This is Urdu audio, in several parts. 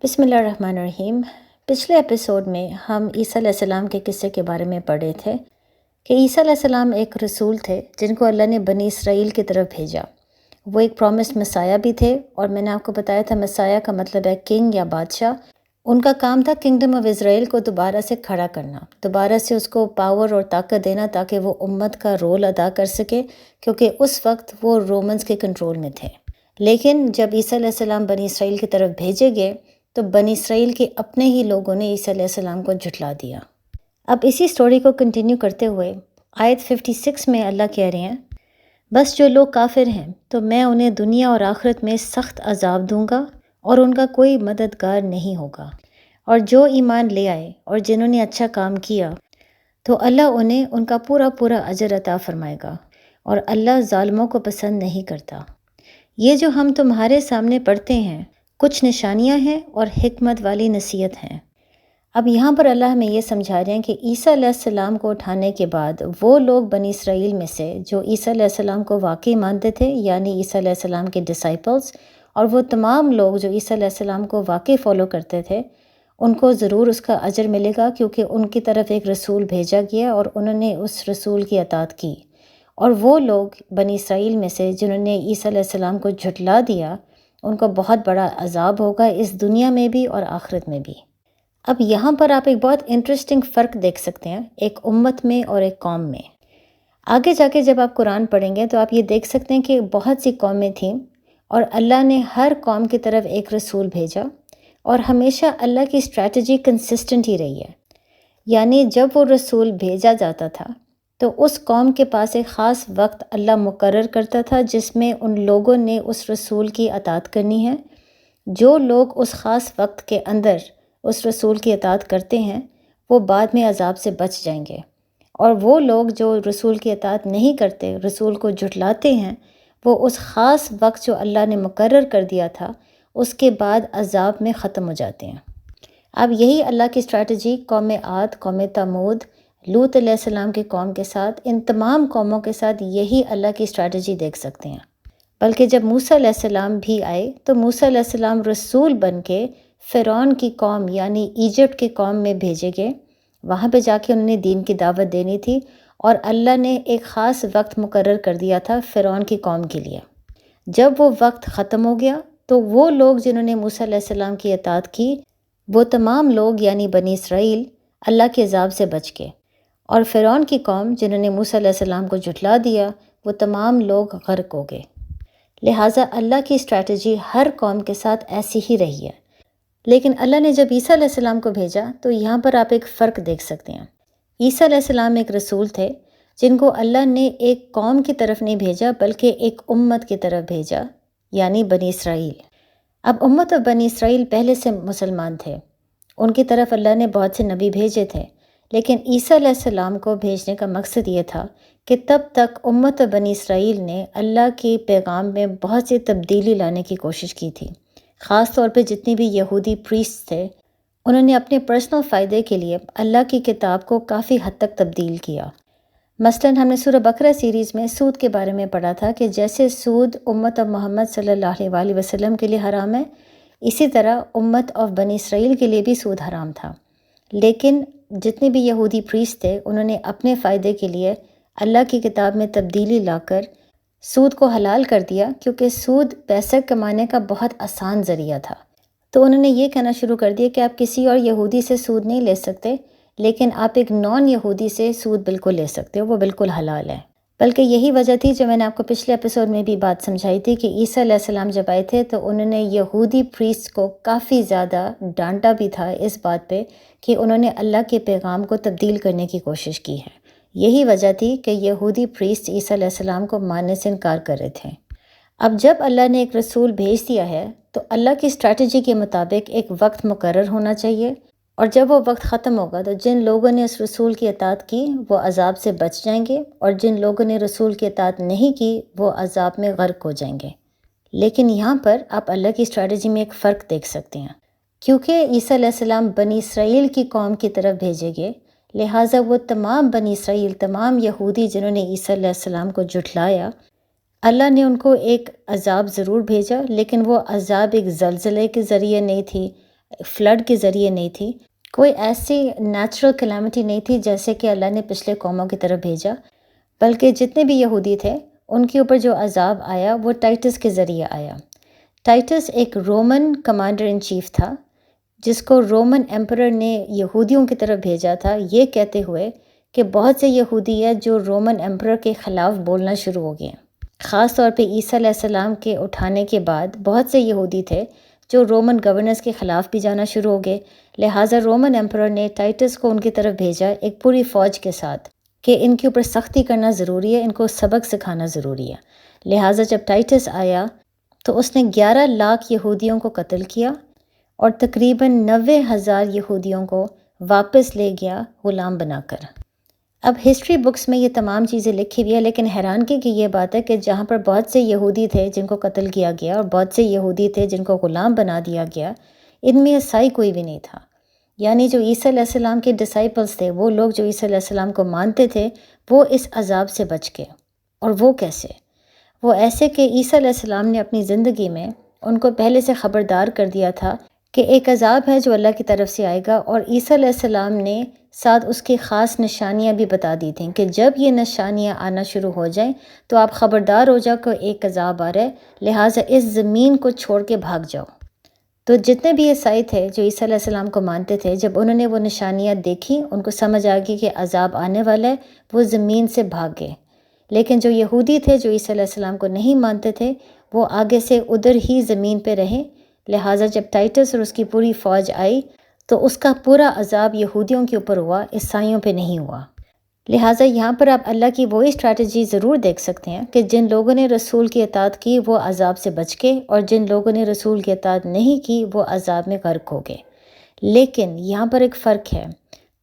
بسم اللہ الرحمن الرحیم۔ پچھلے ایپیسوڈ میں ہم عیسیٰ علیہ السلام کے قصے کے بارے میں پڑھے تھے کہ عیسیٰ علیہ السلام ایک رسول تھے جن کو اللہ نے بنی اسرائیل کی طرف بھیجا۔ وہ ایک پرومسڈ مسیح بھی تھے، اور میں نے آپ کو بتایا تھا مسیح کا مطلب ہے کنگ یا بادشاہ۔ ان کا کام تھا کنگڈم آف اسرائیل کو دوبارہ سے کھڑا کرنا، دوبارہ سے اس کو پاور اور طاقت دینا تاکہ وہ امت کا رول ادا کر سکے، کیونکہ اس وقت وہ رومنز کے کنٹرول میں تھے۔ لیکن جب عیسیٰ علیہ السلام بنی اسرائیل کی طرف بھیجے گئے تو بنی اسرائیل کے اپنے ہی لوگوں نے عیسیٰ علیہ السلام کو جھٹلا دیا۔ اب اسی سٹوری کو کنٹینیو کرتے ہوئے آیت 56 میں اللہ کہہ رہے ہیں، بس جو لوگ کافر ہیں تو میں انہیں دنیا اور آخرت میں سخت عذاب دوں گا اور ان کا کوئی مددگار نہیں ہوگا، اور جو ایمان لے آئے اور جنہوں نے اچھا کام کیا تو اللہ انہیں ان کا پورا پورا اجر عطا فرمائے گا، اور اللہ ظالموں کو پسند نہیں کرتا۔ یہ جو ہم تمہارے سامنے پڑھتے ہیں کچھ نشانیاں ہیں اور حکمت والی نصیحت ہیں۔ اب یہاں پر اللہ ہمیں یہ سمجھا رہے ہیں کہ عیسیٰ علیہ السلام کو اٹھانے کے بعد وہ لوگ بنی اسرائیل میں سے جو عیسیٰ علیہ السلام کو واقعی مانتے تھے، یعنی عیسیٰ علیہ السلام کے ڈسائپلز، اور وہ تمام لوگ جو عیسیٰ علیہ السلام کو واقعی فالو کرتے تھے، ان کو ضرور اس کا اجر ملے گا، کیونکہ ان کی طرف ایک رسول بھیجا گیا اور انہوں نے اس رسول کی اطاعت کی۔ اور وہ لوگ بنی اسرائیل میں سے جنہوں نے عیسیٰ علیہ السلام کو جھٹلا دیا، ان کو بہت بڑا عذاب ہوگا اس دنیا میں بھی اور آخرت میں بھی۔ اب یہاں پر آپ ایک بہت انٹرسٹنگ فرق دیکھ سکتے ہیں ایک امت میں اور ایک قوم میں۔ آگے جا کے جب آپ قرآن پڑھیں گے تو آپ یہ دیکھ سکتے ہیں کہ بہت سی قومیں تھیں اور اللہ نے ہر قوم کی طرف ایک رسول بھیجا، اور ہمیشہ اللہ کی اسٹریٹجی کنسسٹنٹ ہی رہی ہے، یعنی جب وہ رسول بھیجا جاتا تھا تو اس قوم کے پاس ایک خاص وقت اللہ مقرر کرتا تھا جس میں ان لوگوں نے اس رسول کی اطاعت کرنی ہے۔ جو لوگ اس خاص وقت کے اندر اس رسول کی اطاعت کرتے ہیں وہ بعد میں عذاب سے بچ جائیں گے، اور وہ لوگ جو رسول کی اطاعت نہیں کرتے، رسول کو جھٹلاتے ہیں، وہ اس خاص وقت جو اللہ نے مقرر کر دیا تھا اس کے بعد عذاب میں ختم ہو جاتے ہیں۔ اب یہی اللہ کی اسٹریٹجی قوم عاد، قوم تمود، لوط علیہ السلام کے قوم کے ساتھ، ان تمام قوموں کے ساتھ یہی اللہ کی اسٹریٹجی دیکھ سکتے ہیں۔ بلکہ جب موسیٰ علیہ السلام بھی آئے تو موسیٰ علیہ السلام رسول بن کے فرعون کی قوم یعنی ایجپٹ کی قوم میں بھیجے گئے۔ وہاں پہ جا کے انہوں نے دین کی دعوت دینی تھی، اور اللہ نے ایک خاص وقت مقرر کر دیا تھا فرعون کی قوم کے لیے۔ جب وہ وقت ختم ہو گیا تو وہ لوگ جنہوں نے موسیٰ علیہ السلام کی اطاعت کی، وہ تمام لوگ یعنی بنی اسرائیل اللہ کے عذاب سے بچ گئے، اور فرعون کی قوم جنہوں نے موسیٰ علیہ السلام کو جھٹلا دیا وہ تمام لوگ غرق ہو گئے۔ لہٰذا اللہ کی اسٹریٹجی ہر قوم کے ساتھ ایسی ہی رہی ہے۔ لیکن اللہ نے جب عیسیٰ علیہ السلام کو بھیجا تو یہاں پر آپ ایک فرق دیکھ سکتے ہیں۔ عیسیٰ علیہ السلام ایک رسول تھے جن کو اللہ نے ایک قوم کی طرف نہیں بھیجا بلکہ ایک امت کی طرف بھیجا، یعنی بنی اسرائیل۔ اب امت اور بنی اسرائیل پہلے سے مسلمان تھے، ان کی طرف اللہ نے بہت سے نبی بھیجے تھے، لیکن عیسیٰ علیہ السلام کو بھیجنے کا مقصد یہ تھا کہ تب تک امت بنی اسرائیل نے اللہ کے پیغام میں بہت سی تبدیلی لانے کی کوشش کی تھی۔ خاص طور پہ جتنی بھی یہودی پریسٹ تھے، انہوں نے اپنے پرسنل فائدے کے لیے اللہ کی کتاب کو کافی حد تک تبدیل کیا۔ مثلاً ہم نے سورہ بقرہ سیریز میں سود کے بارے میں پڑھا تھا کہ جیسے سود امت محمد صلی اللہ علیہ وسلم کے لیے حرام ہے، اسی طرح امت آف بنی اسرائیل کے لیے بھی سود حرام تھا۔ لیکن جتنے بھی یہودی پریسٹ تھے انہوں نے اپنے فائدے کے لیے اللہ کی کتاب میں تبدیلی لا کر سود کو حلال کر دیا، کیونکہ سود پیسہ کمانے کا بہت آسان ذریعہ تھا۔ تو انہوں نے یہ کہنا شروع کر دیا کہ آپ کسی اور یہودی سے سود نہیں لے سکتے، لیکن آپ ایک نان یہودی سے سود بالکل لے سکتے ہو، وہ بالکل حلال ہے۔ بلکہ یہی وجہ تھی جو میں نے آپ کو پچھلے ایپیسوڈ میں بھی بات سمجھائی تھی کہ عیسیٰ علیہ السلام جب آئے تھے تو انہوں نے یہودی پریسٹ کو کافی زیادہ ڈانٹا بھی تھا اس بات پہ کہ انہوں نے اللہ کے پیغام کو تبدیل کرنے کی کوشش کی ہے۔ یہی وجہ تھی کہ یہودی پریسٹ عیسیٰ علیہ السلام کو ماننے سے انکار کر رہے تھے۔ اب جب اللہ نے ایک رسول بھیج دیا ہے تو اللہ کی اسٹریٹجی کے مطابق ایک وقت مقرر ہونا چاہیے، اور جب وہ وقت ختم ہوگا تو جن لوگوں نے اس رسول کی اطاعت کی وہ عذاب سے بچ جائیں گے، اور جن لوگوں نے رسول کی اطاعت نہیں کی وہ عذاب میں غرق ہو جائیں گے۔ لیکن یہاں پر آپ اللہ کی اسٹریٹجی میں ایک فرق دیکھ سکتے ہیں، کیونکہ عیسیٰ علیہ السلام بنی اسرائیل کی قوم کی طرف بھیجے گئے، لہٰذا وہ تمام بنی اسرائیل، تمام یہودی جنہوں نے عیسیٰ علیہ السلام کو جھٹلایا، اللہ نے ان کو ایک عذاب ضرور بھیجا، لیکن وہ عذاب ایک زلزلے کے ذریعے نہیں تھی، فلڈ کے ذریعے نہیں تھی، کوئی ایسی نیچرل کلیمٹی نہیں تھی جیسے کہ اللہ نے پچھلے قوموں کی طرف بھیجا، بلکہ جتنے بھی یہودی تھے ان کے اوپر جو عذاب آیا وہ ٹائٹس کے ذریعے آیا۔ ٹائٹس ایک رومن کمانڈر ان چیف تھا جس کو رومن ایمپرر نے یہودیوں کی طرف بھیجا تھا، یہ کہتے ہوئے کہ بہت سے یہودی ہیں جو رومن ایمپرر کے خلاف بولنا شروع ہو گئے۔ خاص طور پہ عیسیٰ علیہ السلام کے اٹھانے کے بعد بہت سے یہودی تھے جو رومن گورنرز کے خلاف بھی جانا شروع ہو گئے، لہٰذا رومن ایمپرر نے ٹائٹس کو ان کی طرف بھیجا ایک پوری فوج کے ساتھ کہ ان کے اوپر سختی کرنا ضروری ہے، ان کو سبق سکھانا ضروری ہے۔ لہٰذا جب ٹائٹس آیا تو اس نے 11 لاکھ یہودیوں کو قتل کیا اور تقریباً 90,000 یہودیوں کو واپس لے گیا غلام بنا کر۔ اب ہسٹری بکس میں یہ تمام چیزیں لکھی ہوئی ہے، لیکن حیرانگی کی یہ بات ہے کہ جہاں پر بہت سے یہودی تھے جن کو قتل کیا گیا اور بہت سے یہودی تھے جن کو غلام بنا دیا گیا، ان میں عیسائی کوئی بھی نہیں تھا۔ یعنی جو عیسیٰ علیہ السلام کے ڈسائپلز تھے، وہ لوگ جو عیسیٰ علیہ السلام کو مانتے تھے، وہ اس عذاب سے بچ گئے۔ اور وہ کیسے؟ وہ ایسے کہ عیسیٰ علیہ السلام نے اپنی زندگی میں ان کو پہلے سے خبردار کر دیا تھا کہ ایک عذاب ہے جو اللہ کی طرف سے آئے گا، اور عیسیٰ علیہ السلام نے ساتھ اس کی خاص نشانیاں بھی بتا دی تھیں کہ جب یہ نشانیاں آنا شروع ہو جائیں تو آپ خبردار ہو جاؤ کہ ایک عذاب آ رہا ہے، لہٰذا اس زمین کو چھوڑ کے بھاگ جاؤ۔ تو جتنے بھی عیسائی تھے جو عیسیٰ علیہ السلام کو مانتے تھے، جب انہوں نے وہ نشانیاں دیکھی، ان کو سمجھ آ گئی کہ عذاب آنے والا ہے، وہ زمین سے بھاگ گئے۔ لیکن جو یہودی تھے جو عیسیٰ علیہ السلام کو نہیں مانتے تھے، وہ آگے سے ادھر ہی زمین پہ رہے، لہٰذا جب ٹائٹس اور اس کی پوری فوج آئی تو اس کا پورا عذاب یہودیوں کے اوپر ہوا، عیسائیوں پہ نہیں ہوا۔ لہٰذا یہاں پر آپ اللہ کی وہی اسٹریٹجی ضرور دیکھ سکتے ہیں کہ جن لوگوں نے رسول کی اطاعت کی وہ عذاب سے بچ گئے، اور جن لوگوں نے رسول کی اطاعت نہیں کی وہ عذاب میں غرق ہو گئے۔ لیکن یہاں پر ایک فرق ہے،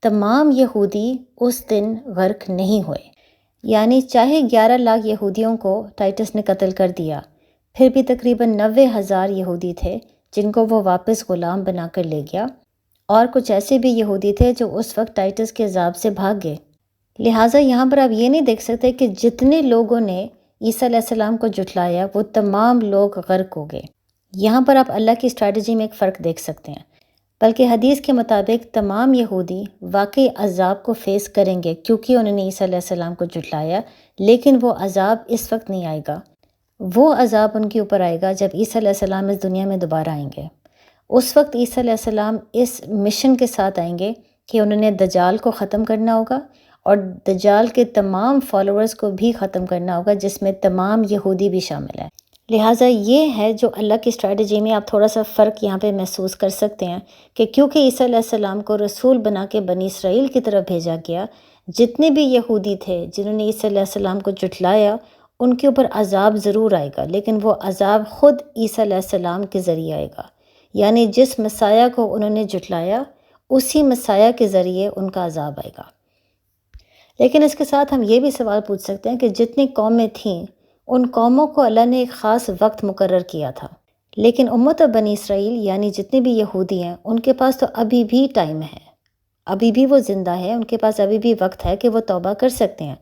تمام یہودی اس دن غرق نہیں ہوئے۔ یعنی چاہے 11 لاکھ یہودیوں کو ٹائٹس نے قتل کر دیا، پھر بھی تقریباً 90,000 یہودی تھے جن کو وہ واپس غلام بنا کر لے گیا، اور کچھ ایسے بھی یہودی تھے جو اس وقت ٹائٹس کے عذاب سے بھاگ گئے۔ لہٰذا یہاں پر آپ یہ نہیں دیکھ سکتے کہ جتنے لوگوں نے عیسیٰ علیہ السلام کو جھٹلایا وہ تمام لوگ غرق ہو گئے۔ یہاں پر آپ اللہ کی اسٹریٹجی میں ایک فرق دیکھ سکتے ہیں، بلکہ حدیث کے مطابق تمام یہودی واقعی عذاب کو فیس کریں گے کیونکہ انہوں نے عیسیٰ علیہ السلام کو جھٹلایا، لیکن وہ عذاب اس وقت نہیں آئے گا۔ وہ عذاب ان کے اوپر آئے گا جب عیسیٰ علیہ السلام اس دنیا میں دوبارہ آئیں گے۔ اس وقت عیسیٰ علیہ السلام اس مشن کے ساتھ آئیں گے کہ انہوں نے دجال کو ختم کرنا ہوگا اور دجال کے تمام فالوورز کو بھی ختم کرنا ہوگا، جس میں تمام یہودی بھی شامل ہیں۔ لہٰذا یہ ہے جو اللہ کی اسٹریٹجی میں آپ تھوڑا سا فرق یہاں پہ محسوس کر سکتے ہیں کہ کیونکہ عیسیٰ علیہ السلام کو رسول بنا کے بنی اسرائیل کی طرف بھیجا گیا، جتنے بھی یہودی تھے جنہوں نے عیسیٰ علیہ السلام کو جھٹلایا ان کے اوپر عذاب ضرور آئے گا، لیکن وہ عذاب خود عیسیٰ علیہ السلام کے ذریعے آئے گا۔ یعنی جس مسیح کو انہوں نے جھٹلایا اسی مسیح کے ذریعے ان کا عذاب آئے گا۔ لیکن اس کے ساتھ ہم یہ بھی سوال پوچھ سکتے ہیں کہ جتنی قومیں تھیں ان قوموں کو اللہ نے ایک خاص وقت مقرر کیا تھا، لیکن امت بنی اسرائیل یعنی جتنے بھی یہودی ہیں ان کے پاس تو ابھی بھی ٹائم ہے، ابھی بھی وہ زندہ ہے، ان کے پاس ابھی بھی وقت ہے کہ وہ توبہ کر سکتے ہیں۔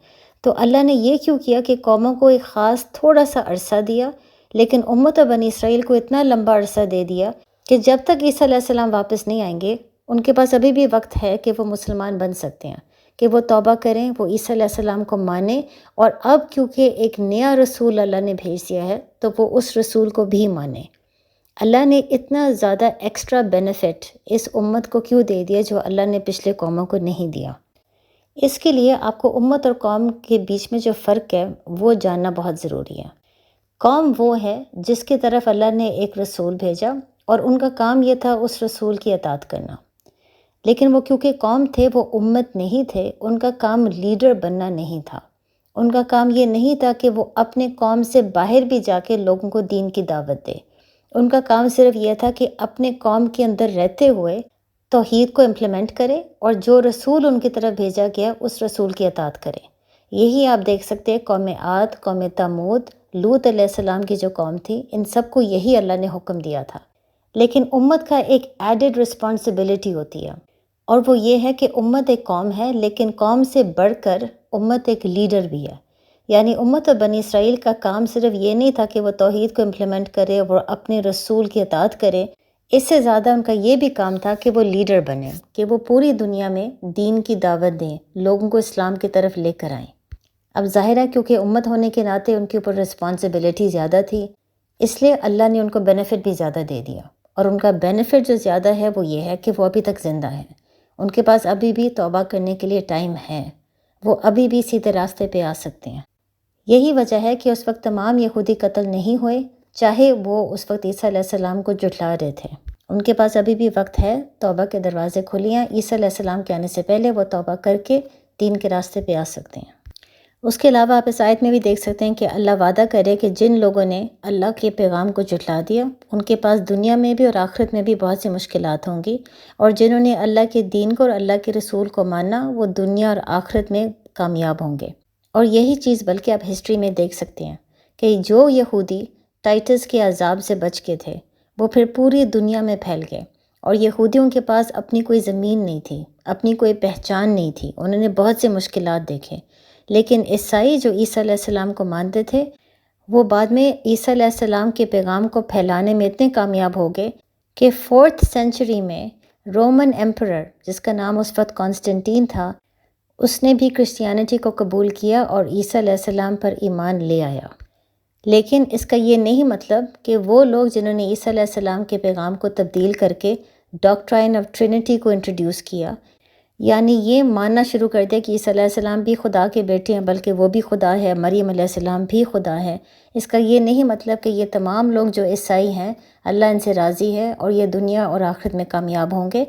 تو اللہ نے یہ کیوں کیا کہ قوموں کو ایک خاص تھوڑا سا عرصہ دیا، لیکن امت بنی اسرائیل کو اتنا لمبا عرصہ دے دیا کہ جب تک عیسیٰ علیہ السلام واپس نہیں آئیں گے ان کے پاس ابھی بھی وقت ہے کہ وہ مسلمان بن سکتے ہیں، کہ وہ توبہ کریں، وہ عیسیٰ علیہ السلام کو مانیں، اور اب کیونکہ ایک نیا رسول اللہ نے بھیج دیا ہے تو وہ اس رسول کو بھی مانیں۔ اللہ نے اتنا زیادہ ایکسٹرا بینیفٹ اس امت کو کیوں دے دیا جو اللہ نے پچھلے قوموں کو نہیں دیا؟ اس کے لیے آپ کو امت اور قوم کے بیچ میں جو فرق ہے وہ جاننا بہت ضروری ہے۔ قوم وہ ہے جس کی طرف اللہ نے ایک رسول بھیجا اور ان کا کام یہ تھا اس رسول کی اطاعت کرنا، لیکن وہ کیونکہ قوم تھے وہ امت نہیں تھے، ان کا کام لیڈر بننا نہیں تھا، ان کا کام یہ نہیں تھا کہ وہ اپنے قوم سے باہر بھی جا کے لوگوں کو دین کی دعوت دے، ان کا کام صرف یہ تھا کہ اپنے قوم کے اندر رہتے ہوئے توحید کو امپلیمنٹ کرے اور جو رسول ان کی طرف بھیجا گیا اس رسول کی اطاعت کرے۔ یہی آپ دیکھ سکتے ہیں قوم عاد، قوم تمود، لوط علیہ السلام کی جو قوم تھی، ان سب کو یہی اللہ نے حکم دیا تھا۔ لیکن امت کا ایک ایڈڈ رسپانسبلٹی ہوتی ہے، اور وہ یہ ہے کہ امت ایک قوم ہے، لیکن قوم سے بڑھ کر امت ایک لیڈر بھی ہے۔ یعنی امت بنی اسرائیل کا کام صرف یہ نہیں تھا کہ وہ توحید کو امپلیمنٹ کرے اور اپنے رسول کی اطاعت کرے، اس سے زیادہ ان کا یہ بھی کام تھا کہ وہ لیڈر بنیں، کہ وہ پوری دنیا میں دین کی دعوت دیں، لوگوں کو اسلام کی طرف لے کر آئیں۔ اب ظاہر ہے کیونکہ امت ہونے کے ناطے ان کے اوپر رسپانسبلٹی زیادہ تھی، اس لیے اللہ نے ان کو بینیفٹ بھی زیادہ دے دیا، اور ان کا بینیفٹ جو زیادہ ہے وہ یہ ہے کہ وہ ابھی تک زندہ ہیں، ان کے پاس ابھی بھی توبہ کرنے کے لیے ٹائم ہے، وہ ابھی بھی سیدھے راستے پہ آ سکتے ہیں۔ یہی وجہ ہے کہ اس وقت تمام یہودی قتل نہیں ہوئے، چاہے وہ اس وقت عیسیٰ علیہ السلام کو جھٹلا رہے تھے۔ ان کے پاس ابھی بھی وقت ہے، توبہ کے دروازے کھلے ہیں، عیسیٰ علیہ السلام کے آنے سے پہلے وہ توبہ کر کے دین کے راستے پہ آ سکتے ہیں۔ اس کے علاوہ آپ اس آیت میں بھی دیکھ سکتے ہیں کہ اللہ وعدہ کرے کہ جن لوگوں نے اللہ کے پیغام کو جھٹلا دیا، ان کے پاس دنیا میں بھی اور آخرت میں بھی بہت سی مشکلات ہوں گی، اور جنہوں نے اللہ کے دین کو اور اللہ کے رسول کو مانا، وہ دنیا اور آخرت میں کامیاب ہوں گے۔ اور یہی چیز بلکہ آپ ہسٹری میں دیکھ سکتے ہیں کہ جو یہودی ٹائٹس کے عذاب سے بچ کے تھے، وہ پھر پوری دنیا میں پھیل گئے، اور یہودیوں کے پاس اپنی کوئی زمین نہیں تھی، اپنی کوئی پہچان نہیں تھی، انہوں نے بہت سے مشکلات دیکھے، لیکن عیسائی جو عیسیٰ علیہ السلام کو مانتے تھے، وہ بعد میں عیسیٰ علیہ السلام کے پیغام کو پھیلانے میں اتنے کامیاب ہو گئے کہ 4th سینچری میں رومن ایمپرر، جس کا نام اس وقت کانسٹنٹین تھا، اس نے بھی کرسچینٹی کو قبول کیا اور عیسیٰ علیہ السلام پر ایمان لے آیا۔ لیکن اس کا یہ نہیں مطلب کہ وہ لوگ جنہوں نے عیسیٰ علیہ السلام کے پیغام کو تبدیل کر کے ڈاکٹرائن آف ٹرینٹی کو انٹروڈیوس کیا، یعنی یہ ماننا شروع کر دیا کہ عیسیٰ علیہ السلام بھی خدا کے بیٹے ہیں، بلکہ وہ بھی خدا ہے، مریم علیہ السلام بھی خدا ہے، اس کا یہ نہیں مطلب کہ یہ تمام لوگ جو عیسائی ہیں اللہ ان سے راضی ہے اور یہ دنیا اور آخرت میں کامیاب ہوں گے۔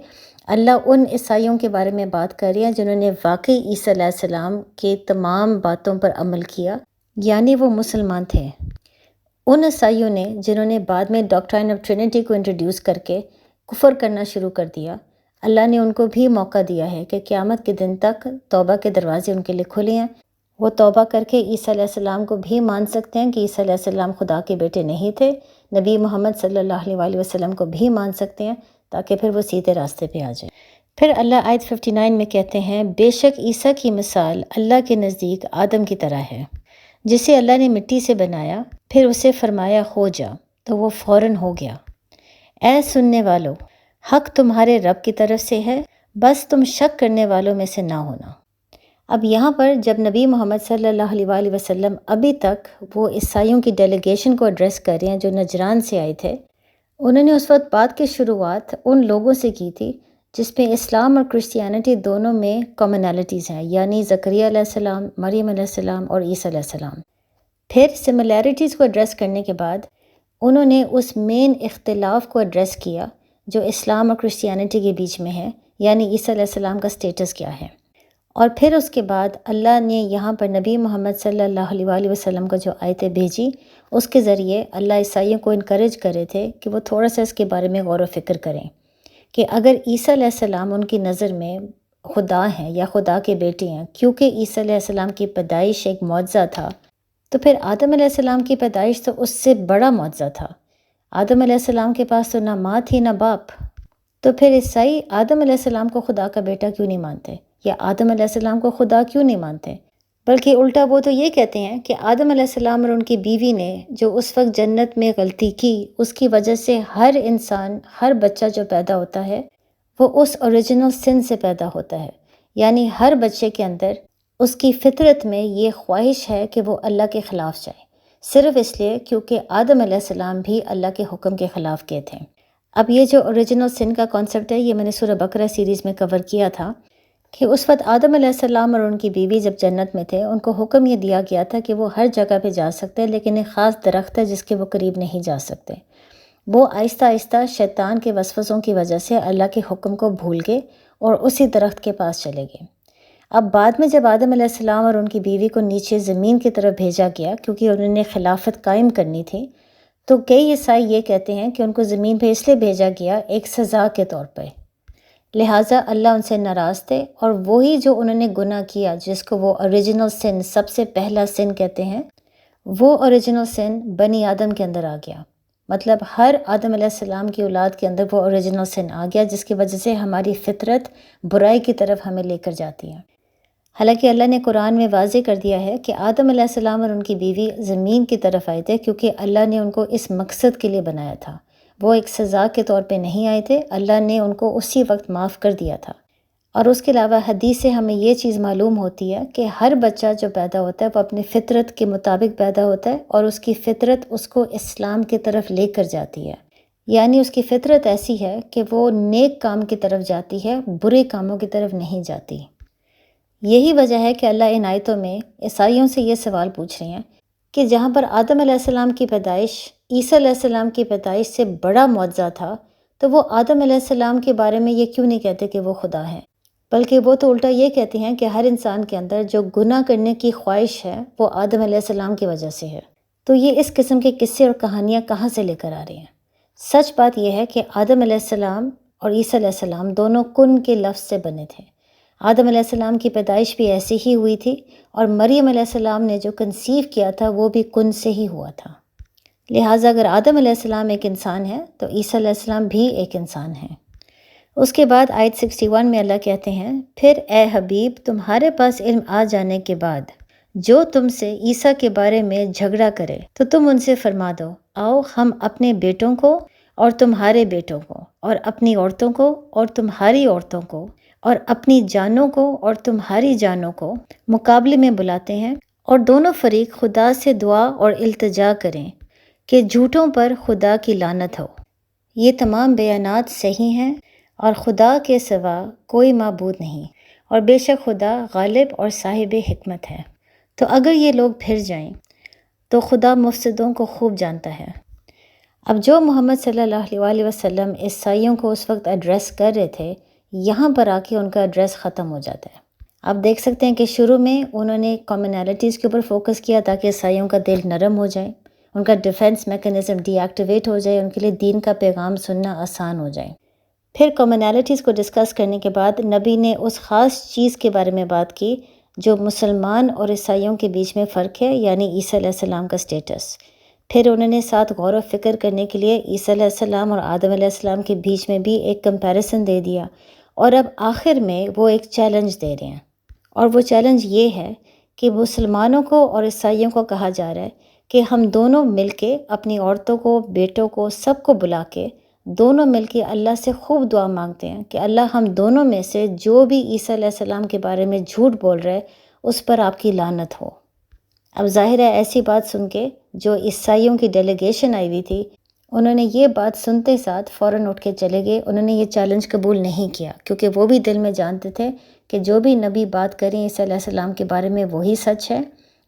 اللہ ان عیسائیوں کے بارے میں بات کر رہی ہیں جنہوں نے واقعی عیسیٰ علیہ السلام کے تمام باتوں پر عمل کیا، یعنی وہ مسلمان تھے۔ ان عیسائیوں نے جنہوں نے بعد میں ڈاکٹرائن آف ٹرینٹی کو انٹروڈیوس کر کے کفر کرنا شروع کر دیا، اللہ نے ان کو بھی موقع دیا ہے کہ قیامت کے دن تک توبہ کے دروازے ان کے لیے کھلے ہیں، وہ توبہ کر کے عیسیٰ علیہ السلام کو بھی مان سکتے ہیں کہ عیسیٰ علیہ السلام خدا کے بیٹے نہیں تھے، نبی محمد صلی اللہ علیہ وسلم کو بھی مان سکتے ہیں، تاکہ پھر وہ سیدھے راستے پہ آ جائیں۔ پھر اللہ آیت 59 میں کہتے ہیں، بے شک عیسیٰ کی مثال اللہ کے نزدیک آدم کی طرح ہے، جسے اللہ نے مٹی سے بنایا، پھر اسے فرمایا ہو جا تو وہ فوراً ہو گیا۔ اے سننے والو، حق تمہارے رب کی طرف سے ہے، بس تم شک کرنے والوں میں سے نہ ہونا۔ اب یہاں پر جب نبی محمد صلی اللہ علیہ وسلم ابھی تک وہ عیسائیوں کی ڈیلیگیشن کو ایڈریس کر رہے ہیں جو نجران سے آئے تھے، انہوں نے اس وقت بات کی شروعات ان لوگوں سے کی تھی جس میں اسلام اور کرسچینٹی دونوں میں کامنالٹیز ہیں، یعنی زکریا علیہ السلام، مریم علیہ السلام اور عیسیٰ علیہ السلام۔ پھر سملیرٹیز کو ایڈریس کرنے کے بعد انہوں نے اس مین اختلاف کو ایڈریس کیا جو اسلام اور کرسچینٹی کے بیچ میں ہے، یعنی عیسیٰ علیہ السلام کا سٹیٹس کیا ہے۔ اور پھر اس کے بعد اللہ نے یہاں پر نبی محمد صلی اللہ علیہ وسلم کو جو آیتیں بھیجی، اس کے ذریعے اللہ عیسائیوں کو انکریج کر رہے تھے کہ وہ تھوڑا سا اس کے بارے میں غور و فکر کریں کہ اگر عیسیٰ علیہ السلام ان کی نظر میں خدا ہیں یا خدا کے بیٹے ہیں، کیونکہ عیسیٰ علیہ السلام کی پیدائش ایک معجزہ تھا، تو پھر آدم علیہ السلام کی پیدائش تو اس سے بڑا معجزہ تھا۔ آدم علیہ السلام کے پاس تو نہ ماں تھی نہ باپ، تو پھر عیسائی آدم علیہ السلام کو خدا کا بیٹا کیوں نہیں مانتے، یا آدم علیہ السلام کو خدا کیوں نہیں مانتے؟ بلکہ الٹا وہ تو یہ کہتے ہیں کہ آدم علیہ السلام اور ان کی بیوی نے جو اس وقت جنت میں غلطی کی، اس کی وجہ سے ہر انسان، ہر بچہ جو پیدا ہوتا ہے وہ اس اوریجنل سن سے پیدا ہوتا ہے، یعنی ہر بچے کے اندر اس کی فطرت میں یہ خواہش ہے کہ وہ اللہ کے خلاف جائے، صرف اس لیے کیونکہ آدم علیہ السلام بھی اللہ کے حکم کے خلاف گئے تھے۔ اب یہ جو اوریجنل سن کا کانسیپٹ ہے، یہ میں نے سورہ بقرہ سیریز میں کور کیا تھا کہ اس وقت آدم علیہ السلام اور ان کی بیوی جب جنت میں تھے، ان کو حکم یہ دیا گیا تھا کہ وہ ہر جگہ پہ جا سکتے ہیں، لیکن ایک خاص درخت ہے جس کے وہ قریب نہیں جا سکتے۔ وہ آہستہ آہستہ شیطان کے وسوسوں کی وجہ سے اللہ کے حکم کو بھول گئے اور اسی درخت کے پاس چلے گئے۔ اب بعد میں جب آدم علیہ السلام اور ان کی بیوی کو نیچے زمین کی طرف بھیجا گیا کیونکہ انہوں نے خلافت قائم کرنی تھی، تو کئی عیسائی یہ کہتے ہیں کہ ان کو زمین پہ اس لیے بھیجا گیا ایک سزا کے طور پہ، لہٰذا اللہ ان سے ناراض تھے، اور وہی جو انہوں نے گناہ کیا جس کو وہ اوریجنل سن، سب سے پہلا سن کہتے ہیں، وہ اوریجنل سن بنی آدم کے اندر آ گیا، مطلب ہر آدم علیہ السلام کی اولاد کے اندر وہ اوریجنل سن آ گیا، جس کی وجہ سے ہماری فطرت برائی کی طرف ہمیں لے کر جاتی ہے۔ حالانکہ اللہ نے قرآن میں واضح کر دیا ہے کہ آدم علیہ السلام اور ان کی بیوی زمین کی طرف آئے تھے کیونکہ اللہ نے ان کو اس مقصد کے لیے بنایا تھا، وہ ایک سزا کے طور پہ نہیں آئے تھے، اللہ نے ان کو اسی وقت معاف کر دیا تھا۔ اور اس کے علاوہ حدیث سے ہمیں یہ چیز معلوم ہوتی ہے کہ ہر بچہ جو پیدا ہوتا ہے وہ اپنی فطرت کے مطابق پیدا ہوتا ہے، اور اس کی فطرت اس کو اسلام کی طرف لے کر جاتی ہے۔ یعنی اس کی فطرت ایسی ہے کہ وہ نیک کام کی طرف جاتی ہے، برے کاموں کی طرف نہیں جاتی۔ یہی وجہ ہے کہ اللہ ان آیتوں میں عیسائیوں سے یہ سوال پوچھ رہے ہیں کہ جہاں پر آدم علیہ السلام کی پیدائش عیسیٰ علیہ السلام کی پیدائش سے بڑا معجزہ تھا، تو وہ آدم علیہ السلام کے بارے میں یہ کیوں نہیں کہتے کہ وہ خدا ہیں، بلکہ وہ تو الٹا یہ کہتے ہیں کہ ہر انسان کے اندر جو گناہ کرنے کی خواہش ہے وہ آدم علیہ السلام کی وجہ سے ہے۔ تو یہ اس قسم کے قصے اور کہانیاں کہاں سے لے کر آ رہے ہیں؟ سچ بات یہ ہے کہ آدم علیہ السلام اور عیسیٰ علیہ السلام دونوں کن کے لفظ سے بنے تھے۔ آدم علیہ السلام کی پیدائش بھی ایسی ہی ہوئی تھی، اور مریم علیہ السلام نے جو کنسیو کیا تھا وہ بھی کن سے ہی ہوا تھا۔ لہٰذا اگر آدم علیہ السلام ایک انسان ہے تو عیسیٰ علیہ السلام بھی ایک انسان ہے۔ اس کے بعد آیت 61 میں اللہ کہتے ہیں، پھر اے حبیب تمہارے پاس علم آ جانے کے بعد جو تم سے عیسیٰ کے بارے میں جھگڑا کرے تو تم ان سے فرما دو، آؤ ہم اپنے بیٹوں کو اور تمہارے بیٹوں کو، اور اپنی عورتوں کو اور تمہاری عورتوں کو، اور اپنی جانوں کو اور تمہاری جانوں کو مقابلے میں بلاتے ہیں، اور دونوں فریق خدا سے دعا اور التجا کریں کہ جھوٹوں پر خدا کی لعنت ہو۔ یہ تمام بیانات صحیح ہیں، اور خدا کے سوا کوئی معبود نہیں، اور بے شک خدا غالب اور صاحب حکمت ہے۔ تو اگر یہ لوگ پھر جائیں تو خدا مفسدوں کو خوب جانتا ہے۔ اب جو محمد صلی اللہ علیہ وسلم عیسائیوں کو اس وقت ایڈریس کر رہے تھے، یہاں پر آ کے ان کا ایڈریس ختم ہو جاتا ہے۔ آپ دیکھ سکتے ہیں کہ شروع میں انہوں نے کامنالٹیز کے اوپر فوکس کیا تاکہ عیسائیوں کا دل نرم ہو جائے، ان کا ڈیفنس میکنزم ڈی ایکٹیویٹ ہو جائے، ان کے لیے دین کا پیغام سننا آسان ہو جائے۔ پھر کامنالٹیز کو ڈسکس کرنے کے بعد نبی نے اس خاص چیز کے بارے میں بات کی جو مسلمان اور عیسائیوں کے بیچ میں فرق ہے، یعنی عیسیٰ علیہ السلام کا سٹیٹس۔ پھر انہوں نے ساتھ غور و فکر کرنے کے لیے عیسیٰ علیہ السلام اور آدم علیہ السلام کے بیچ میں بھی ایک کمپیریسن دے دیا، اور اب آخر میں وہ ایک چیلنج دے رہے ہیں، اور وہ چیلنج یہ ہے کہ مسلمانوں کو اور عیسائیوں کو کہا جا رہا ہے کہ ہم دونوں مل کے اپنی عورتوں کو، بیٹوں کو، سب کو بلا کے دونوں مل کے اللہ سے خوب دعا مانگتے ہیں کہ اللہ ہم دونوں میں سے جو بھی عیسیٰ علیہ السلام کے بارے میں جھوٹ بول رہا ہے اس پر آپ کی لعنت ہو۔ اب ظاہر ہے ایسی بات سن کے جو عیسائیوں کی ڈیلیگیشن آئی ہوئی تھی، انہوں نے یہ بات سنتے ساتھ فوراً اٹھ کے چلے گئے، انہوں نے یہ چیلنج قبول نہیں کیا، کیونکہ وہ بھی دل میں جانتے تھے کہ جو بھی نبی بات کریں عیسیٰ علیہ السلام کے بارے میں وہی سچ ہے۔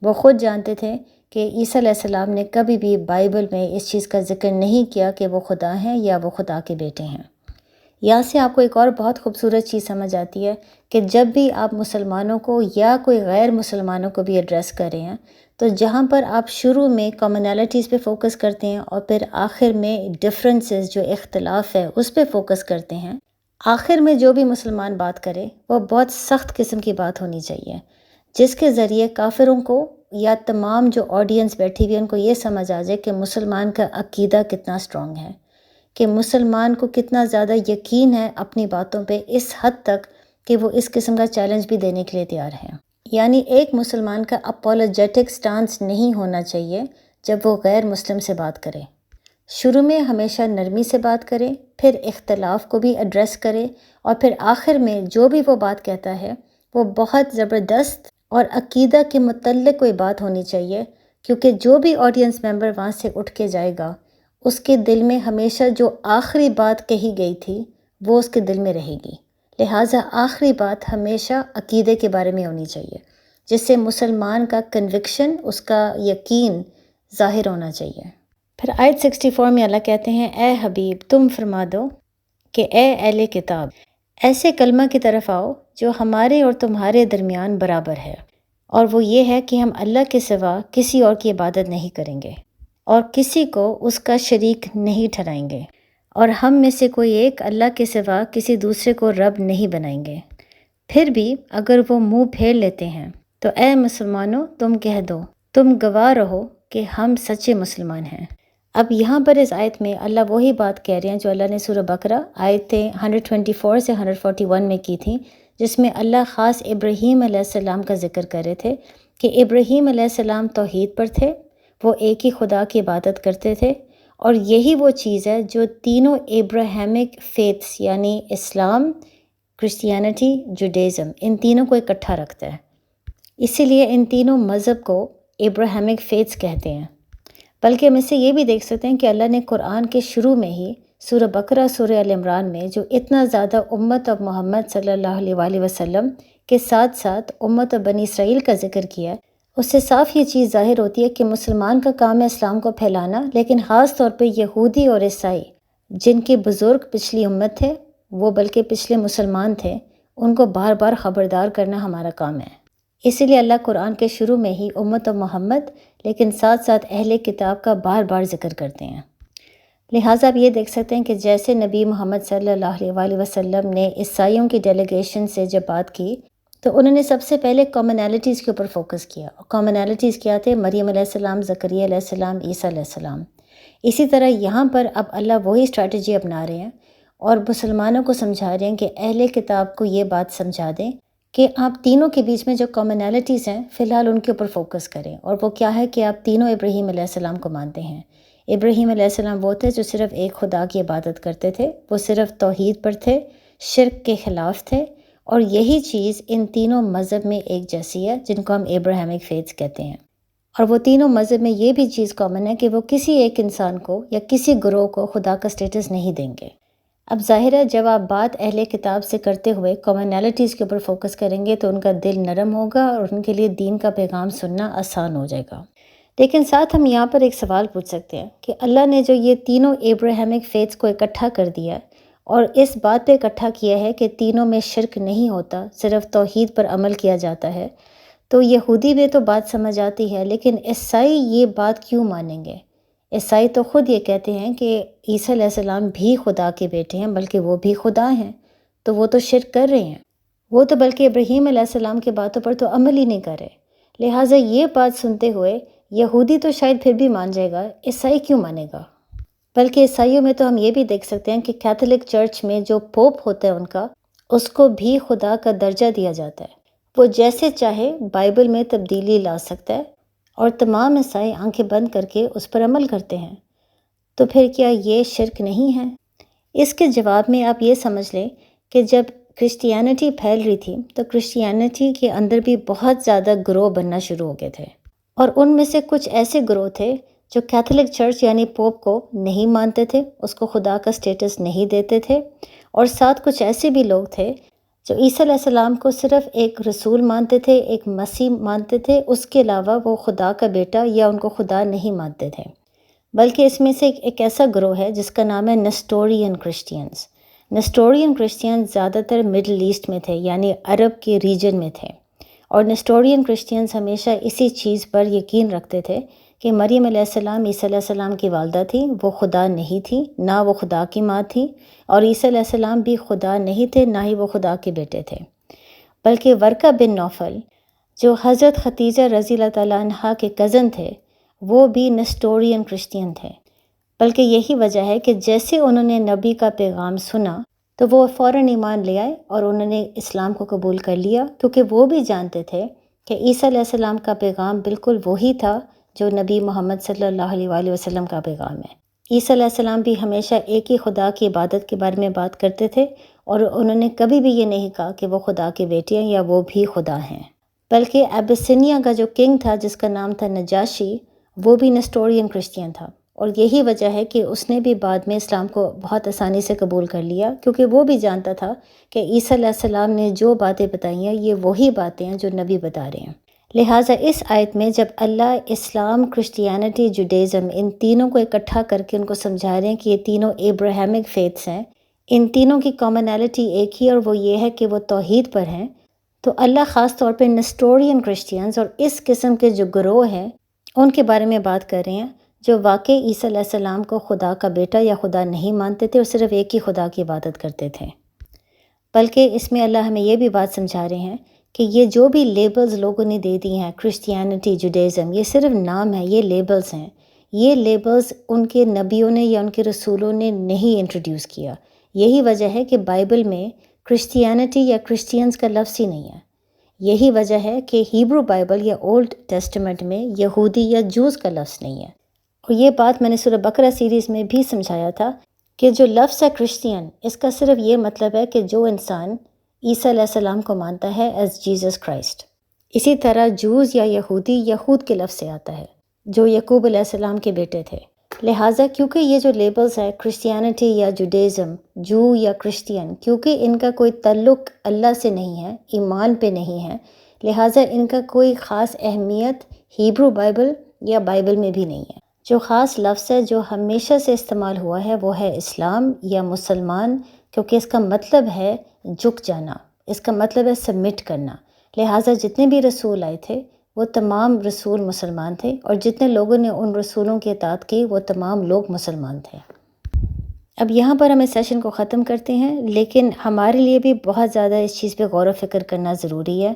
وہ خود جانتے تھے کہ عیسیٰ علیہ السلام نے کبھی بھی بائبل میں اس چیز کا ذکر نہیں کیا کہ وہ خدا ہیں یا وہ خدا کے بیٹے ہیں۔ یہاں سے آپ کو ایک اور بہت خوبصورت چیز سمجھ آتی ہے کہ جب بھی آپ مسلمانوں کو یا کوئی غیر مسلمانوں کو بھی ایڈریس کر رہے ہیں، تو جہاں پر آپ شروع میں کامنالٹیز پہ فوکس کرتے ہیں اور پھر آخر میں ڈفرینسز جو اختلاف ہے اس پہ فوکس کرتے ہیں، آخر میں جو بھی مسلمان بات کرے وہ بہت سخت قسم کی بات ہونی چاہیے، جس کے ذریعے کافروں کو یا تمام جو آڈینس بیٹھی ہوئی ان کو یہ سمجھ آ جائے کہ مسلمان کا عقیدہ کتنا اسٹرانگ ہے، کہ مسلمان کو کتنا زیادہ یقین ہے اپنی باتوں پہ، اس حد تک کہ وہ اس قسم کا چیلنج بھی دینے کے لیے تیار ہے۔ یعنی ایک مسلمان کا اپولوجیٹک سٹانس نہیں ہونا چاہیے جب وہ غیر مسلم سے بات کرے۔ شروع میں ہمیشہ نرمی سے بات کرے، پھر اختلاف کو بھی ایڈریس کرے، اور پھر آخر میں جو بھی وہ بات کہتا ہے وہ بہت زبردست اور عقیدہ کے متعلق کوئی بات ہونی چاہیے، کیونکہ جو بھی آڈینس ممبر وہاں سے اٹھ کے جائے گا اس کے دل میں ہمیشہ جو آخری بات کہی گئی تھی وہ اس کے دل میں رہے گی۔ لہٰذا آخری بات ہمیشہ عقیدے کے بارے میں ہونی چاہیے، جس سے مسلمان کا کنوکشن، اس کا یقین ظاہر ہونا چاہیے۔ پھر آیت 64 میں اللہ کہتے ہیں، اے حبیب تم فرما دو کہ اے اہل کتاب، ایسے کلمہ کی طرف آؤ جو ہمارے اور تمہارے درمیان برابر ہے، اور وہ یہ ہے کہ ہم اللہ کے سوا کسی اور کی عبادت نہیں کریں گے اور کسی کو اس کا شریک نہیں ٹھہرائیں گے، اور ہم میں سے کوئی ایک اللہ کے سوا کسی دوسرے کو رب نہیں بنائیں گے۔ پھر بھی اگر وہ منہ پھیر لیتے ہیں تو اے مسلمانوں تم کہہ دو، تم گواہ رہو کہ ہم سچے مسلمان ہیں۔ اب یہاں پر اس آیت میں اللہ وہی بات کہہ رہے ہیں جو اللہ نے سورہ بقرہ آیتیں 124 سے 141 میں کی تھیں، جس میں اللہ خاص ابراہیم علیہ السلام کا ذکر کر رہے تھے کہ ابراہیم علیہ السلام توحید پر تھے، وہ ایک ہی خدا کی عبادت کرتے تھے، اور یہی وہ چیز ہے جو تینوں ابراہیمک فیتھس یعنی اسلام، کرسچینٹی، جوڈیزم، ان تینوں کو اکٹھا رکھتا ہے۔ اسی لیے ان تینوں مذہب کو ابراہیمک فیتھس کہتے ہیں۔ بلکہ ہم اس سے یہ بھی دیکھ سکتے ہیں کہ اللہ نے قرآن کے شروع میں ہی سورہ بقرہ، سورہ آل عمران میں جو اتنا زیادہ امت اور محمد صلی اللہ علیہ وآلہ وسلم کے ساتھ ساتھ امت اور بنی اسرائیل کا ذکر کیا ہے، اس سے صاف یہ چیز ظاہر ہوتی ہے کہ مسلمان کا کام ہے اسلام کو پھیلانا، لیکن خاص طور پہ یہودی اور عیسائی جن کے بزرگ پچھلی امت تھے، وہ بلکہ پچھلے مسلمان تھے، ان کو بار بار خبردار کرنا ہمارا کام ہے۔ اسی لیے اللہ قرآن کے شروع میں ہی امت و محمد لیکن ساتھ ساتھ اہل کتاب کا بار بار ذکر کرتے ہیں۔ لہٰذا آپ یہ دیکھ سکتے ہیں کہ جیسے نبی محمد صلی اللہ علیہ وآلہ وسلم نے عیسائیوں کی ڈیلیگیشن سے جب بات کی تو انہوں نے سب سے پہلے کامنالٹیز کے اوپر فوکس کیا۔ کامنالٹیز کیا تھے؟ مریم علیہ السلام، زکریا علیہ السلام، عیسیٰ علیہ السلام۔ اسی طرح یہاں پر اب اللہ وہی اسٹریٹجی اپنا رہے ہیں اور مسلمانوں کو سمجھا رہے ہیں کہ اہل کتاب کو یہ بات سمجھا دیں کہ آپ تینوں کے بیچ میں جو کامنالٹیز ہیں فی الحال ان کے اوپر فوکس کریں، اور وہ کیا ہے کہ آپ تینوں ابراہیم علیہ السلام کو مانتے ہیں۔ ابراہیم علیہ السلام وہ تھے جو صرف ایک خدا کی عبادت کرتے تھے، وہ صرف توحید پر تھے، شرک کے خلاف تھے، اور یہی چیز ان تینوں مذہب میں ایک جیسی ہے جن کو ہم ابراہیمک فیتھس کہتے ہیں۔ اور وہ تینوں مذہب میں یہ بھی چیز کامن ہے کہ وہ کسی ایک انسان کو یا کسی گروہ کو خدا کا سٹیٹس نہیں دیں گے۔ اب ظاہر ہے جب آپ بات اہل کتاب سے کرتے ہوئے کامنالٹیز کے اوپر فوکس کریں گے تو ان کا دل نرم ہوگا اور ان کے لیے دین کا پیغام سننا آسان ہو جائے گا۔ لیکن ساتھ ہم یہاں پر ایک سوال پوچھ سکتے ہیں کہ اللہ نے جو یہ تینوں ابراہیمک فیتھس کو اکٹھا کر دیا اور اس بات پہ اکٹھا کیا ہے کہ تینوں میں شرک نہیں ہوتا، صرف توحید پر عمل کیا جاتا ہے، تو یہودی میں تو بات سمجھ آتی ہے، لیکن عیسائی یہ بات کیوں مانیں گے؟ عیسائی تو خود یہ کہتے ہیں کہ عیسیٰ علیہ السلام بھی خدا کے بیٹے ہیں، بلکہ وہ بھی خدا ہیں، تو وہ تو شرک کر رہے ہیں، وہ تو بلکہ ابراہیم علیہ السلام کی باتوں پر تو عمل ہی نہیں کر رہے۔ لہٰذا یہ بات سنتے ہوئے یہودی تو شاید پھر بھی مان جائے گا، عیسائی کیوں مانے گا؟ بلکہ عیسائیوں میں تو ہم یہ بھی دیکھ سکتے ہیں کہ کیتھولک چرچ میں جو پوپ ہوتا ہے ان کا، اس کو بھی خدا کا درجہ دیا جاتا ہے، وہ جیسے چاہے بائبل میں تبدیلی لا سکتا ہے، اور تمام عیسائی آنکھیں بند کر کے اس پر عمل کرتے ہیں۔ تو پھر کیا یہ شرک نہیں ہے؟ اس کے جواب میں آپ یہ سمجھ لیں کہ جب کرسچینٹی پھیل رہی تھی تو کرسچینٹی کے اندر بھی بہت زیادہ گروہ بننا شروع ہو گئے تھے، اور ان میں سے کچھ ایسے گروہ تھے جو کیتھولک چرچ یعنی پوپ کو نہیں مانتے تھے، اس کو خدا کا سٹیٹس نہیں دیتے تھے، اور ساتھ کچھ ایسے بھی لوگ تھے جو عیسیٰ علیہ السلام کو صرف ایک رسول مانتے تھے، ایک مسیح مانتے تھے، اس کے علاوہ وہ خدا کا بیٹا یا ان کو خدا نہیں مانتے تھے۔ بلکہ اس میں سے ایک ایسا گروہ ہے جس کا نام ہے نسٹورین کرسچینز۔ نسٹورین کرسچینز زیادہ تر مڈل ایسٹ میں تھے، یعنی عرب کے ریجن میں تھے، اور نسٹورین کرسچینز ہمیشہ اسی چیز پر یقین رکھتے تھے کہ مریم علیہ السلام عیسیٰ علیہ السلام کی والدہ تھی، وہ خدا نہیں تھی، نہ وہ خدا کی ماں تھی، اور عیسیٰ علیہ السلام بھی خدا نہیں تھے، نہ ہی وہ خدا کے بیٹے تھے۔ بلکہ ورقہ بن نوفل جو حضرت ختیجہ رضی اللہ تعالیٰ عنہا کے کزن تھے، وہ بھی نسٹورین کرسچین تھے۔ بلکہ یہی وجہ ہے کہ جیسے انہوں نے نبی کا پیغام سنا تو وہ فوراً ایمان لے آئے اور انہوں نے اسلام کو قبول کر لیا، کیونکہ وہ بھی جانتے تھے کہ عیسیٰ علیہ السلام کا پیغام بالکل وہی تھا جو نبی محمد صلی اللہ علیہ وآلہ وسلم کا پیغام ہے۔ عیسیٰ علیہ السلام بھی ہمیشہ ایک ہی خدا کی عبادت کے بارے میں بات کرتے تھے، اور انہوں نے کبھی بھی یہ نہیں کہا کہ وہ خدا کے بیٹے ہیں یا وہ بھی خدا ہیں۔ بلکہ ایبیسینیا کا جو کنگ تھا جس کا نام تھا نجاشی، وہ بھی نسٹورین کرسچین تھا، اور یہی وجہ ہے کہ اس نے بھی بعد میں اسلام کو بہت آسانی سے قبول کر لیا، کیونکہ وہ بھی جانتا تھا کہ عیسیٰ علیہ السلام نے جو باتیں بتائی ہیں یہ وہی باتیں ہیں جو نبی بتا رہے ہیں۔ لہٰذا اس آیت میں جب اللہ اسلام، کرسچینٹی، جوڈیزم ان تینوں کو اکٹھا کر کے ان کو سمجھا رہے ہیں کہ یہ تینوں ابراہیمک فیتھس ہیں، ان تینوں کی کامنالٹی ایک ہی، اور وہ یہ ہے کہ وہ توحید پر ہیں، تو اللہ خاص طور پہ نسٹورین کرسچینز اور اس قسم کے جو گروہ ہیں ان کے بارے میں بات کر رہے ہیں جو واقعی عیسیٰ علیہ السلام کو خدا کا بیٹا یا خدا نہیں مانتے تھے اور صرف ایک ہی خدا کی عبادت کرتے تھے۔ بلکہ اس میں اللہ ہمیں یہ بھی بات سمجھا رہے ہیں کہ یہ جو بھی لیبلز لوگوں نے دے دی ہیں، کرسچینٹی، جوڈیزم، یہ صرف نام ہے، یہ لیبلز ہیں۔ یہ لیبلز ان کے نبیوں نے یا ان کے رسولوں نے نہیں انٹروڈیوس کیا۔ یہی وجہ ہے کہ بائبل میں کرسچینٹی یا کرسچینز کا لفظ ہی نہیں ہے۔ یہی وجہ ہے کہ ہیبرو بائبل یا اولڈ ٹیسٹمنٹ میں یہودی یا جوز کا لفظ نہیں ہے، اور یہ بات میں نے سورہ بقرہ سیریز میں بھی سمجھایا تھا کہ جو لفظ ہے کرسچین، اس کا صرف یہ مطلب ہے کہ جو انسان عیسیٰ علیہ السلام کو مانتا ہے ایز جیزس کرائسٹ۔ اسی طرح جوز یا یہودی یہود کے لفظ سے آتا ہے جو یعقوب علیہ السلام کے بیٹے تھے۔ لہٰذا کیونکہ یہ جو لیبلز ہے کرسچینٹی یا جوڈیزم، جو یا کرسچین، کیونکہ ان کا کوئی تعلق اللہ سے نہیں ہے، ایمان پہ نہیں ہے، لہٰذا ان کا کوئی خاص اہمیت ہیبرو بائبل یا بائبل میں بھی نہیں ہے۔ جو خاص لفظ ہے جو ہمیشہ سے استعمال ہوا ہے وہ ہے اسلام یا مسلمان، کیونکہ اس کا مطلب ہے جھک جانا، اس کا مطلب ہے سبمٹ کرنا۔ لہٰذا جتنے بھی رسول آئے تھے وہ تمام رسول مسلمان تھے، اور جتنے لوگوں نے ان رسولوں کی اطاعت کی وہ تمام لوگ مسلمان تھے۔ اب یہاں پر ہم اس سیشن کو ختم کرتے ہیں، لیکن ہمارے لیے بھی بہت زیادہ اس چیز پہ غور و فکر کرنا ضروری ہے۔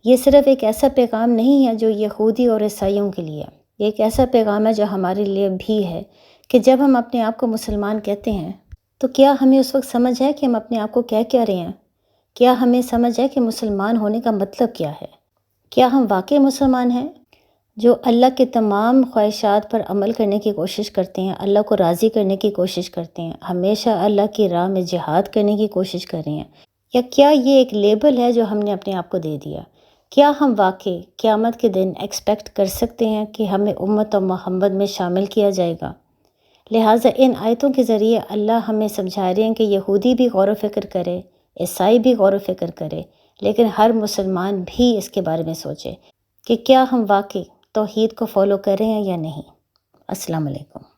یہ صرف ایک ایسا پیغام نہیں ہے جو یہودی اور عیسائیوں کے لیے، یہ ایک ایسا پیغام ہے جو ہمارے لیے بھی ہے کہ جب ہم اپنے آپ کو مسلمان کہتے ہیں تو کیا ہمیں اس وقت سمجھ ہے کہ ہم اپنے آپ کو کیا رہے ہیں؟ کیا ہمیں سمجھ ہے کہ مسلمان ہونے کا مطلب کیا ہے؟ کیا ہم واقعی مسلمان ہیں جو اللہ کے تمام خواہشات پر عمل کرنے کی کوشش کرتے ہیں، اللہ کو راضی کرنے کی کوشش کرتے ہیں، ہمیشہ اللہ کی راہ میں جہاد کرنے کی کوشش کر رہے ہیں؟ یا کیا یہ ایک لیبل ہے جو ہم نے اپنے آپ کو دے دیا؟ کیا ہم واقعی قیامت کے دن ایکسپیکٹ کر سکتے ہیں کہ ہمیں امت و محمد میں شامل کیا جائے گا؟ لہٰذا ان آیتوں کے ذریعے اللہ ہمیں سمجھا رہے ہیں کہ یہودی بھی غور و فکر کرے، عیسائی بھی غور و فکر کرے، لیکن ہر مسلمان بھی اس کے بارے میں سوچے کہ کیا ہم واقعی توحید کو فالو کر رہے ہیں یا نہیں۔ السلام علیکم۔